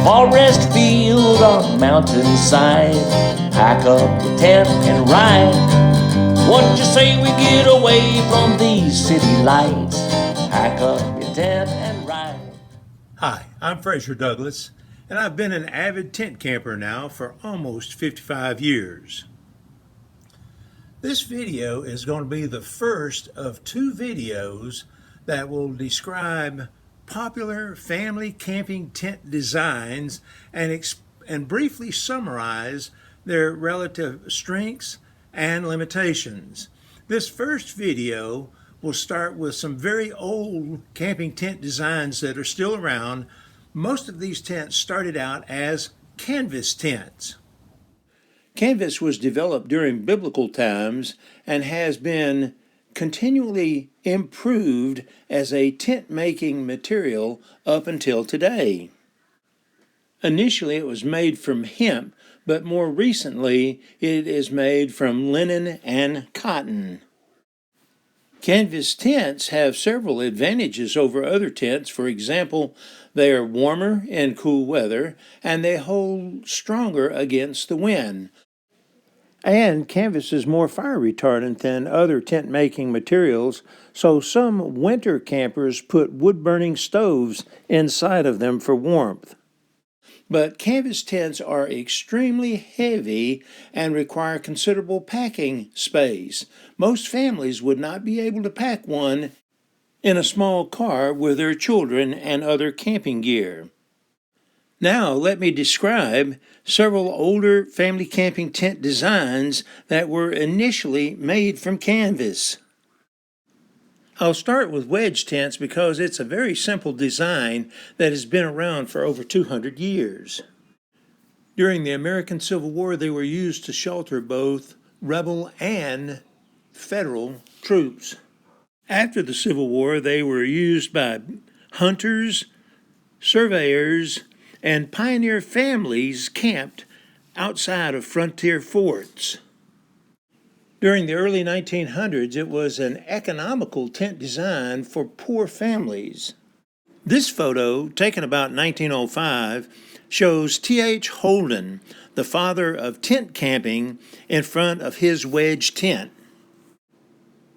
forest, field, or mountainside. Pack up your tent and ride. What you say we get away from these city lights? Pack up your tent and ride. Hi, I'm Fraser Douglas, and I've been an avid tent camper now for almost 55 years. This video is going to be the first of 2 videos that will describe popular family camping tent designs and briefly summarize their relative strengths and limitations. This first video will start with some very old camping tent designs that are still around. Most of these tents started out as canvas tents. Canvas was developed during biblical times and has been continually improved as a tent-making material up until today. Initially, it was made from hemp, but more recently, it is made from linen and cotton. Canvas tents have several advantages over other tents. For example, they are warmer in cool weather, and they hold stronger against the wind. And canvas is more fire retardant than other tent-making materials, so some winter campers put wood-burning stoves inside of them for warmth. But canvas tents are extremely heavy and require considerable packing space. Most families would not be able to pack one in a small car with their children and other camping gear. Now let me describe several older family camping tent designs that were initially made from canvas. I'll start with wedge tents because it's a very simple design that has been around for over 200 years. During the American Civil War, they were used to shelter both rebel and federal troops. After the Civil War, they were used by hunters, surveyors, and pioneer families camped outside of frontier forts. During the early 1900s, it was an economical tent design for poor families. This photo, taken about 1905, shows T.H. Holden, the father of tent camping, in front of his wedge tent.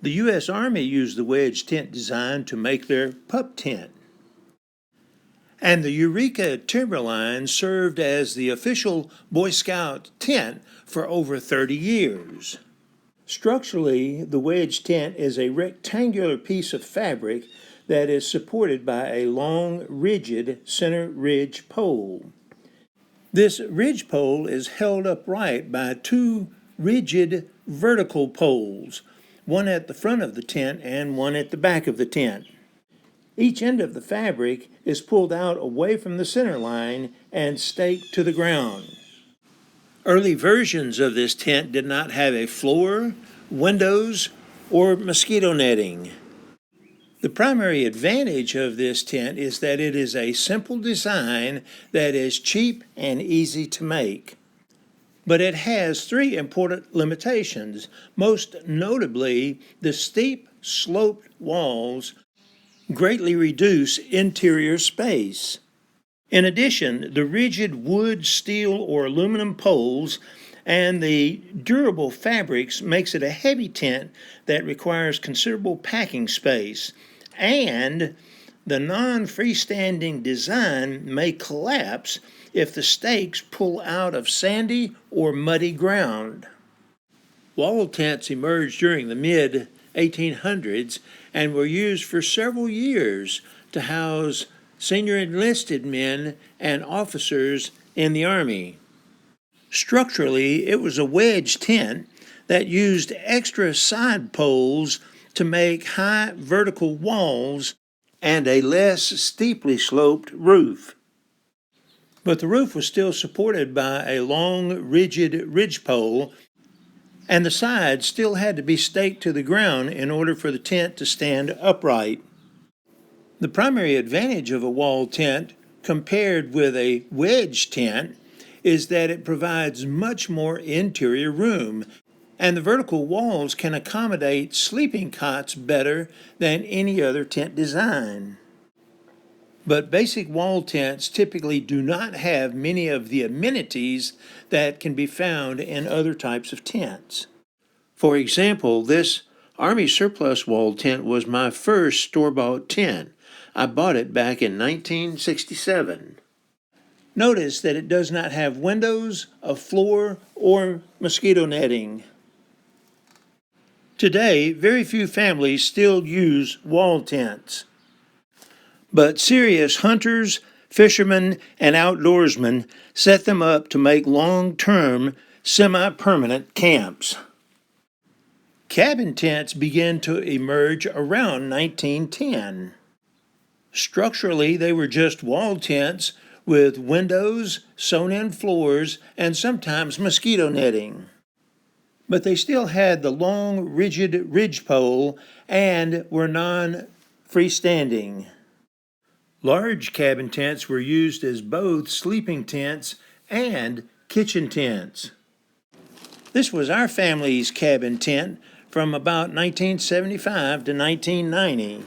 The U.S. Army used the wedge tent design to make their pup tent. And the Eureka Timberline served as the official Boy Scout tent for over 30 years. Structurally, the wedge tent is a rectangular piece of fabric that is supported by a long, rigid center ridge pole. This ridge pole is held upright by 2 rigid vertical poles, one at the front of the tent and one at the back of the tent. Each end of the fabric is pulled out away from the center line and staked to the ground. Early versions of this tent did not have a floor, windows, or mosquito netting. The primary advantage of this tent is that it is a simple design that is cheap and easy to make. But it has 3 important limitations, most notably the steep, sloped walls greatly reduce interior space. In addition, the rigid wood, steel, or aluminum poles and the durable fabrics makes it a heavy tent that requires considerable packing space, and the non-freestanding design may collapse if the stakes pull out of sandy or muddy ground. Wall tents emerged during the mid-1800s and were used for several years to house senior enlisted men and officers in the Army. Structurally, it was a wedge tent that used extra side poles to make high vertical walls and a less steeply sloped roof. But the roof was still supported by a long, rigid ridgepole, and the sides still had to be staked to the ground in order for the tent to stand upright. The primary advantage of a wall tent compared with a wedge tent is that it provides much more interior room, and the vertical walls can accommodate sleeping cots better than any other tent design. But basic wall tents typically do not have many of the amenities that can be found in other types of tents. For example, this Army surplus wall tent was my first store-bought tent. I bought it back in 1967. Notice that it does not have windows, a floor, or mosquito netting. Today, very few families still use wall tents. But serious hunters, fishermen, and outdoorsmen set them up to make long-term, semi-permanent camps. Cabin tents began to emerge around 1910. Structurally, they were just wall tents with windows, sewn-in floors, and sometimes mosquito netting. But they still had the long, rigid ridgepole and were non-freestanding. Large cabin tents were used as both sleeping tents and kitchen tents. This was our family's cabin tent from about 1975 to 1990.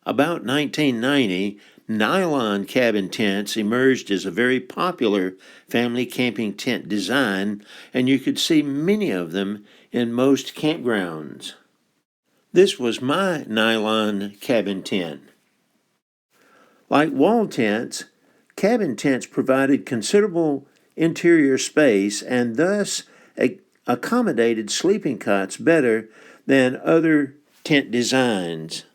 About 1990, nylon cabin tents emerged as a very popular family camping tent design, and you could see many of them in most campgrounds. This was my nylon cabin tent. Like wall tents, cabin tents provided considerable interior space and thus accommodated sleeping cots better than other tent designs.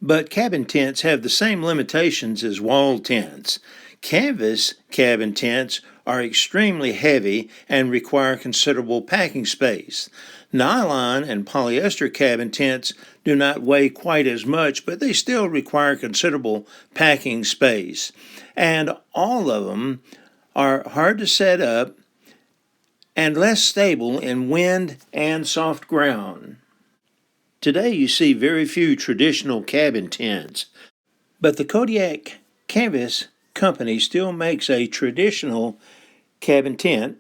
But cabin tents have the same limitations as wall tents. Canvas cabin tents are extremely heavy and require considerable packing space. Nylon and polyester cabin tents do not weigh quite as much, but they still require considerable packing space. And all of them are hard to set up and less stable in wind and soft ground. Today you see very few traditional cabin tents, but the Kodiak Canvas Company still makes a traditional cabin tent,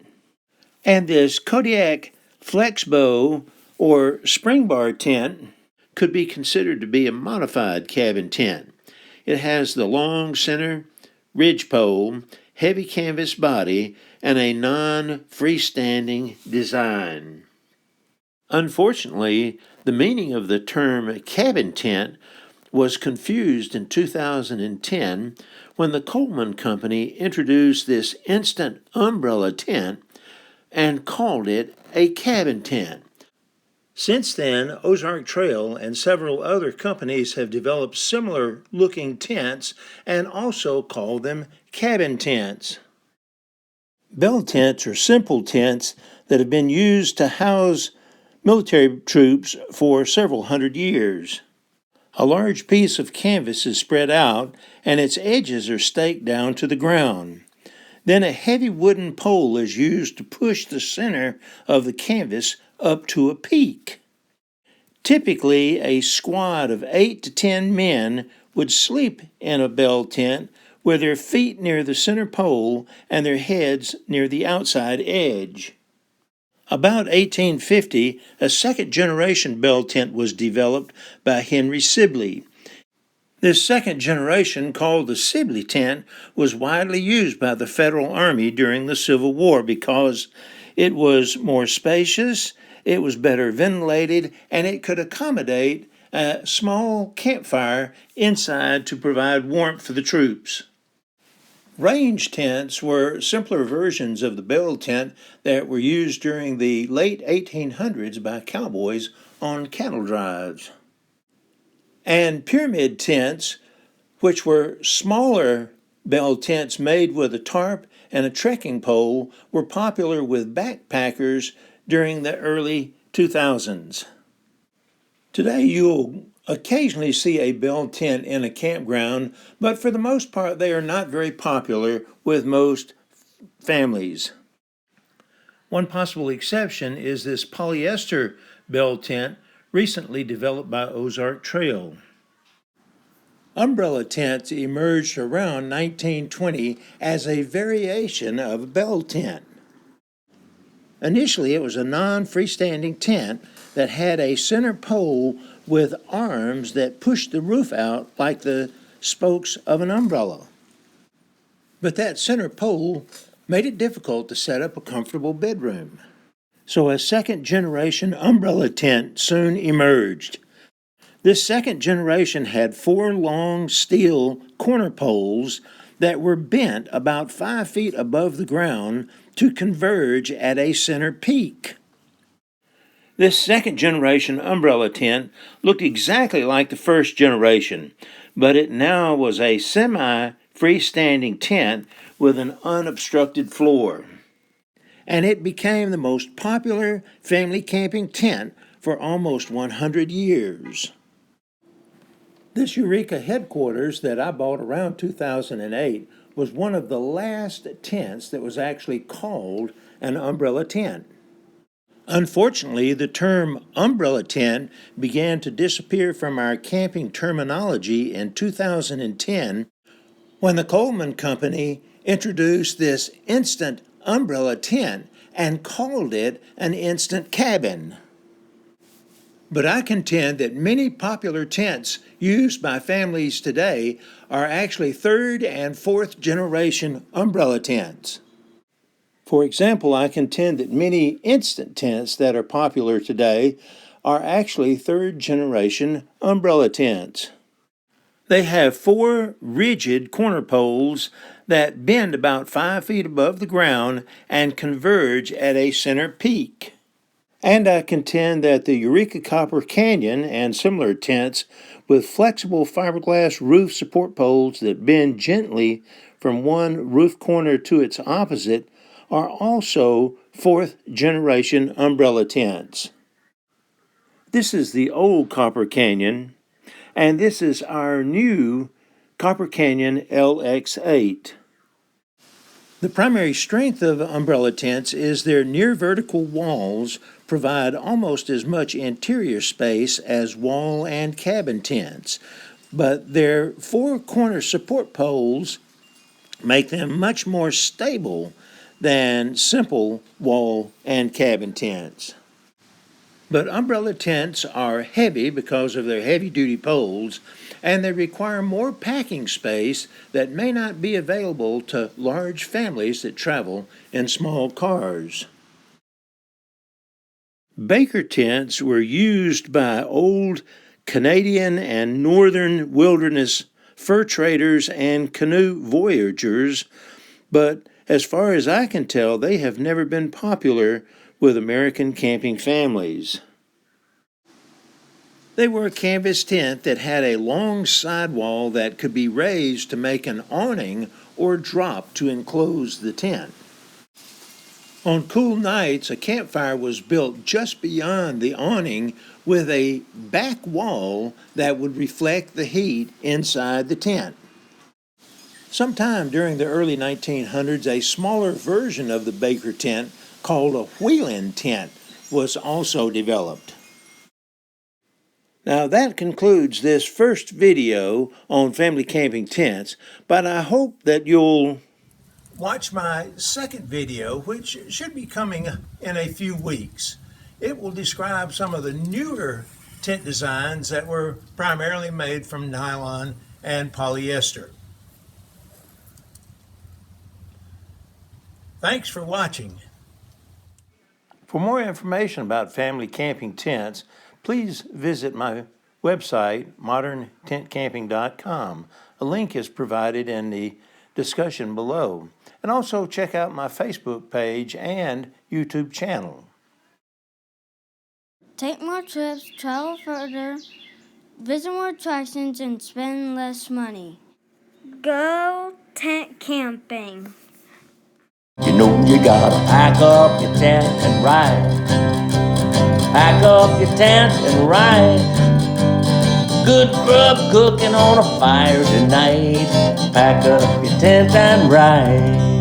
and this Kodiak Flexbow or spring bar tent could be considered to be a modified cabin tent. It has the long center ridgepole, heavy canvas body, and a non-freestanding design. Unfortunately, the meaning of the term cabin tent was confused in 2010 when the Coleman Company introduced this instant umbrella tent and called it a cabin tent. Since then, Ozark Trail and several other companies have developed similar looking tents and also call them cabin tents. Bell tents are simple tents that have been used to house military troops for several hundred years. A large piece of canvas is spread out and its edges are staked down to the ground. Then a heavy wooden pole is used to push the center of the canvas up to a peak. Typically, a squad of 8 to 10 men would sleep in a bell tent with their feet near the center pole and their heads near the outside edge. About 1850, a second-generation bell tent was developed by Henry Sibley. This second generation, called the Sibley tent, was widely used by the Federal Army during the Civil War because it was more spacious, it was better ventilated, and it could accommodate a small campfire inside to provide warmth for the troops. Range tents were simpler versions of the bell tent that were used during the late 1800s by cowboys on cattle drives. And pyramid tents, which were smaller bell tents made with a tarp and a trekking pole, were popular with backpackers during the early 2000s. Today you'll occasionally see a bell tent in a campground, but for the most part they are not very popular with most families. One possible exception is this polyester bell tent recently developed by Ozark Trail. Umbrella tents emerged around 1920 as a variation of a bell tent. Initially, it was a non-freestanding tent that had a center pole with arms that pushed the roof out like the spokes of an umbrella. But that center pole made it difficult to set up a comfortable bedroom. So a second-generation umbrella tent soon emerged. This second generation had 4 long steel corner poles that were bent about 5 feet above the ground to converge at a center peak. This second generation umbrella tent looked exactly like the first generation, but it now was a semi-freestanding tent with an unobstructed floor. And it became the most popular family camping tent for almost 100 years. This Eureka headquarters that I bought around 2008 was one of the last tents that was actually called an umbrella tent. Unfortunately, the term umbrella tent began to disappear from our camping terminology in 2010 when the Coleman Company introduced this instant umbrella tent and called it an instant cabin. But I contend that many popular tents used by families today are actually 3rd and 4th generation umbrella tents. For example, I contend that many instant tents that are popular today are actually 3rd generation umbrella tents. They have 4 rigid corner poles that bend about 5 feet above the ground and converge at a center peak. And I contend that the Eureka Copper Canyon and similar tents with flexible fiberglass roof support poles that bend gently from one roof corner to its opposite are also 4th generation umbrella tents. This is the old Copper Canyon, and this is our new Copper Canyon LX8. The primary strength of umbrella tents is their near vertical walls provide almost as much interior space as wall and cabin tents, but their 4 corner support poles make them much more stable than simple wall and cabin tents. But umbrella tents are heavy because of their heavy-duty poles, and they require more packing space that may not be available to large families that travel in small cars. Baker tents were used by old Canadian and northern wilderness fur traders and canoe voyagers, but as far as I can tell, they have never been popular with American camping families. They were a canvas tent that had a long sidewall that could be raised to make an awning or drop to enclose the tent. On cool nights, a campfire was built just beyond the awning with a back wall that would reflect the heat inside the tent. Sometime during the early 1900s, a smaller version of the Baker tent called a wheel-in tent was also developed. Now that concludes this first video on family camping tents, but I hope that you'll watch my second video, which should be coming in a few weeks. It will describe some of the newer tent designs that were primarily made from nylon and polyester. Thanks for watching. For more information about family camping tents, please visit my website, moderntentcamping.com. A link is provided in the discussion below. And also check out my Facebook page and YouTube channel. Take more trips, travel further, visit more attractions, and spend less money. Go tent camping. You know you gotta pack up your tent and ride. Pack up your tent and ride. Good grub cooking on a fire tonight. Pack up your tent and ride.